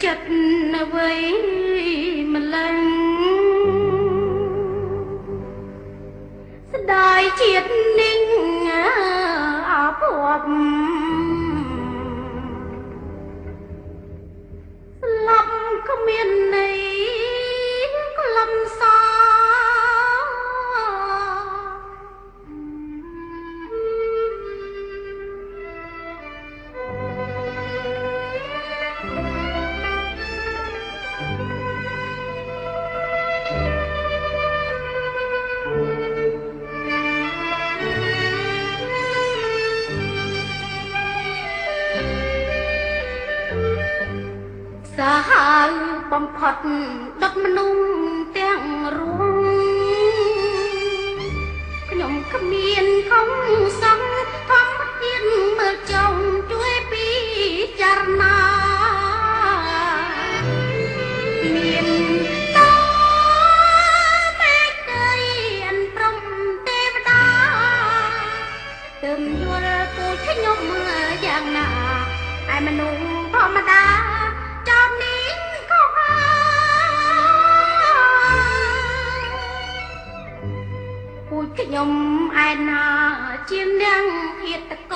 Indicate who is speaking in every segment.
Speaker 1: ចិត្តអ្វីម្ល៉េះស្ដាយជាតិនិងអភ័ព្វស្លាប់គ្មានន័យក្លំសោសាហាវបំផុតដុតមនុស្សទាំងរួមខ្ញុំគ្មានខំសង្ឃធម្មជាតិមើលចុងជួយពិចារណាមានតមេតីអនព្រំទេវតាទើបយល់ពូជខ្ញុំមើលយ៉ាងណាឯមនុស្សធម្មតាខ្ញុំឯណាជានាងហេតុក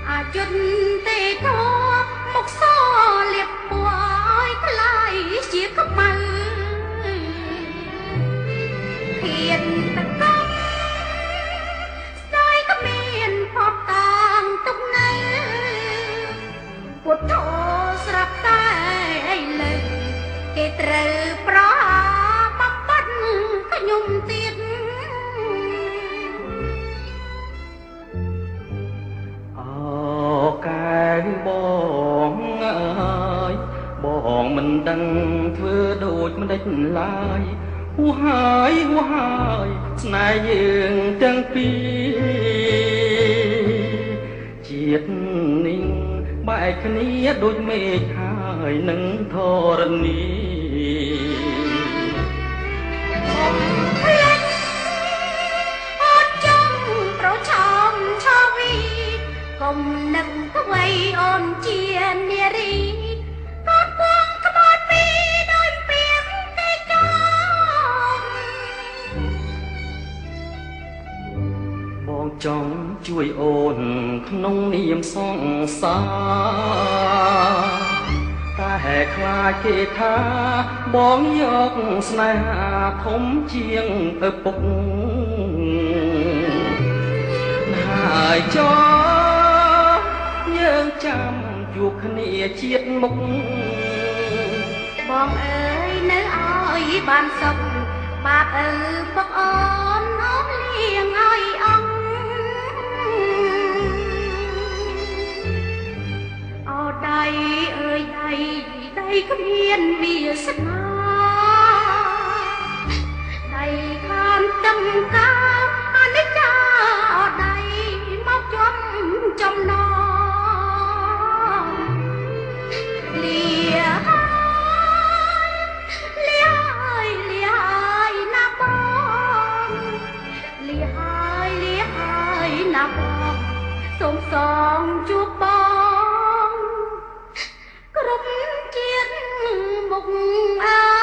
Speaker 1: អយុទ្ធទេធមុខសលៀបពណ៌ឲ្យថ្លៃជាក្បៅហេតុកស្ដាយក៏មានផតតាងទុកនៅពុទ្ធោស្រាប់តែឥឡូវគេត្រូវប្រខ្ញុំទៀត
Speaker 2: អូកែបងអើយបងមិនដឹងធ្វើដូចមិនដេចឡើយហួហើយស្នេហ៍យើងទាំងពីរជាតិនេះបែកគ្នាដូចមេឃហើយនឹងធរណី
Speaker 1: កុំនឹកអ្វីអូនជានារីកូនពងក្បត់ពីដោយពីងទេចង
Speaker 2: បងចង់ជួយអូនក្នុងនាមសង្សារតែខ្លាចគេថាបងយកស្នេហាធំជាងឪពុកហើយចោយើងចាំជួបគ្នាជាតិមុខ
Speaker 1: បងអើយនៅឲ្យបានសុខបាបឪពុកអូនអូនលៀងឲ្យអង្គអូដៃអើយដៃគ្មានវាសនាដៃខានតំកាអនិច្ចាអូដៃមកជាប់ចំណងសូមសងជួបបងគ្រប់ជាតិមុខអើ